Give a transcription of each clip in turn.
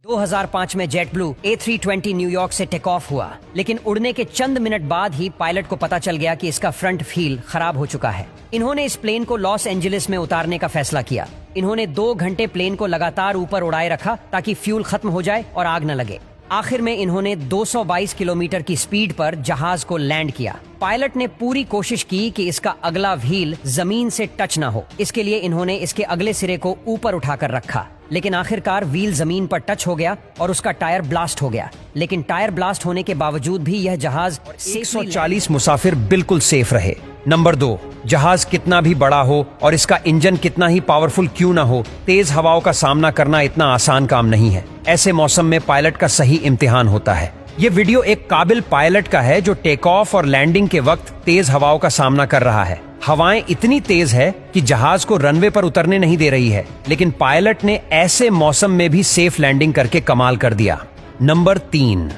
2005 में jet blue A320 New York से take off हुआ, लेकिन उड़ने के चंद मिनट बाद ही पायलट को पता चल गया कि इसका फ्रंट व्हील खराब हो चुका है। इन्होंने इस प्लेन को लॉस एंजलिस में उतारने का फैसला किया। इन्होंने 2 घंटे प्लेन को लगातार ऊपर उड़ाए रखा ताकि फ्यूल खत्म हो जाए और आग न लगे। आखिर में इन्होंने 222 किलोमीटर की स्पीड पर जहाज को लैंड किया। पायलट ने पूरी कोशिश की कि इसका अगला व्हील जमीन से टच ना हो। इसके लिए इन्होंने इसके अगले सिरे को ऊपर उठाकर रखा, लेकिन आखिरकार व्हील जमीन पर टच हो गया और उसका टायर ब्लास्ट हो गया। लेकिन टायर ब्लास्ट होने के बावजूद भी यह जहाज 140 मुसाफिर बिल्कुल सेफ रहे। नंबर 2, जहाज कितना भी बड़ा हो और इसका इंजन कितना ही पावरफुल क्यों ना हो, तेज हवाओं का सामना करना इतना आसान काम नहीं है। ऐसे मौसम में पायलट का सही इम्तिहान होता है। ये वीडियो एक काबिल पायलट का है जो टेक ऑफ और लैंडिंग के वक्त तेज हवाओं का सामना कर रहा है। हवाएं इतनी तेज है कि जहाज को रनवे पर उतरने नहीं दे रही है, लेकिन पायलट ने ऐसे मौसम में भी सेफ लैंडिंग करके कमाल कर दिया। नंबर 3,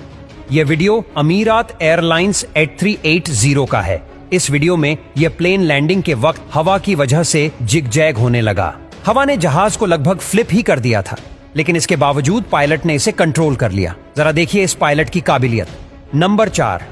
यह वीडियो अमीरात एयरलाइंस 8380 का है। इस वीडियो में यह प्लेन लैंडिंग के वक्त हवा की वजह से जिग-जैग होने लगा। हवा ने जहाज को लगभग फ्लिप ही कर दिया था, लेकिन इसके बावजूद पायलट ने इसे कंट्रोल कर लिया। जरा देखिए इस पायलट की काबिलियत। नंबर 4,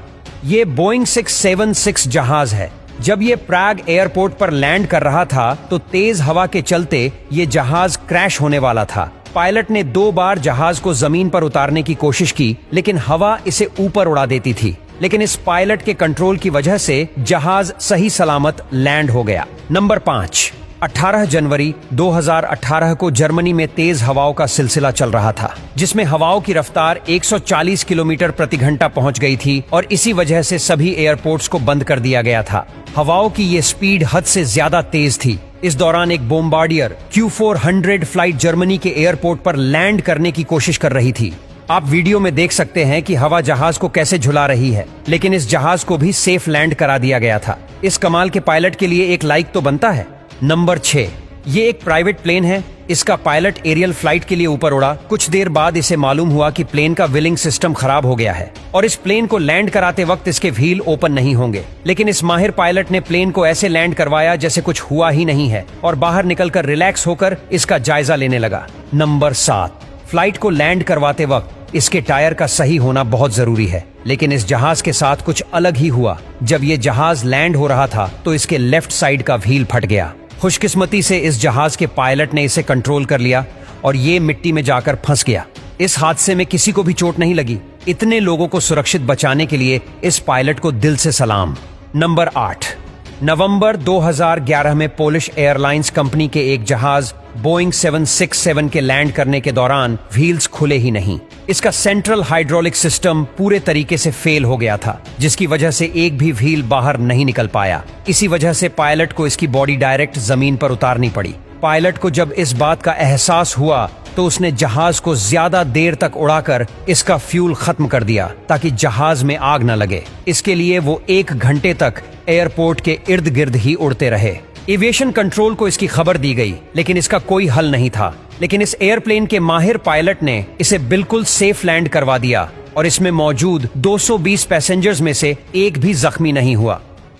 ये बोइंग 676 जहाज है। जब ये प्राग एयरपोर्ट पर लैंड कर रहा था तो तेज हवा के चलते ये जहाज क्रैश होने वाला था। पायलट ने 2 बार जहाज को जमीन पर उतारने की कोशिश की, लेकिन हवा इसे ऊपर उड़ा देती थी। लेकिन इस पायलट के कंट्रोल की वजह से जहाज सही सलामत लैंड हो गया। नंबर 5, 18 जनवरी 2018 को जर्मनी में तेज हवाओं का सिलसिला चल रहा था, जिसमें हवाओं की रफ्तार 140 किलोमीटर प्रति घंटा पहुंच गई थी और इसी वजह से सभी एयरपोर्ट्स को बंद कर दिया गया था। हवाओं की ये स्पीड हद से ज्यादा तेज थी। इस दौरान एक बोम्बार्डियर Q400 फ्लाइट जर्मनी के एयरपोर्ट पर लैंड करने की कोशिश कर रही थी। आप वीडियो में देख सकते हैं कि हवा जहाज को कैसे झुला रही है, लेकिन इस जहाज को भी सेफ लैंड करा दिया गया था। इस कमाल के पायलट के लिए एक लाइक तो बनता है। नंबर 6, ये एक प्राइवेट प्लेन है। इसका पायलट एरियल फ्लाइट के लिए ऊपर उड़ा। कुछ देर बाद इसे मालूम हुआ कि प्लेन का व्हीलिंग सिस्टम खराब हो गया है और इस प्लेन को लैंड कराते वक्त इसके व्हील ओपन नहीं होंगे। लेकिन इस माहिर पायलट ने प्लेन को ऐसे लैंड करवाया जैसे कुछ हुआ ही नहीं है और बाहर निकलकर रिलैक्स होकर इसका जायजा लेने लगा। नंबर 7, फ्लाइट को लैंड करवाते वक्त इसके टायर का सही होना बहुत जरूरी है, लेकिन इस जहाज के साथ कुछ अलग ही हुआ। जब ये जहाज लैंड हो रहा था तो इसके लेफ्ट साइड का व्हील फट गया। खुशकिस्मती से इस जहाज के पायलट ने इसे कंट्रोल कर लिया और ये मिट्टी में जाकर फंस गया। इस हादसे में किसी को भी चोट नहीं लगी। इतने लोगों को सुरक्षित बचाने के लिए इस पायलट को दिल से सलाम। नंबर 8, नवंबर 2011 में पोलिश एयरलाइंस कंपनी के एक जहाज बोइंग 767 के लैंड करने के दौरान व्हील्स खुले ही नहीं। इसका सेंट्रल हाइड्रोलिक सिस्टम पूरे तरीके से फेल हो गया था, जिसकी वजह से एक भी व्हील बाहर नहीं निकल पाया। इसी वजह से पायलट को इसकी बॉडी डायरेक्ट जमीन पर उतारनी पड़ी। पायलट को जब इस बात का एहसास हुआ तो उसने जहाज को ज्यादा देर तक उड़ाकर इसका फ्यूल खत्म कर दिया ताकि जहाज में आग न लगे। इसके लिए वो 1 घंटे तक एयरपोर्ट के इर्द गिर्द ही उड़ते रहे। एविएशन कंट्रोल को इसकी खबर दी गई, लेकिन इसका कोई हल नहीं था। लेकिन इस एयरप्लेन के माहिर पायलट ने इसे बिल्कुल सेफ लैंड करवा दिया और इसमें मौजूद 220 पैसेंजर्स में से एक भी जख्मी नहीं हुआ।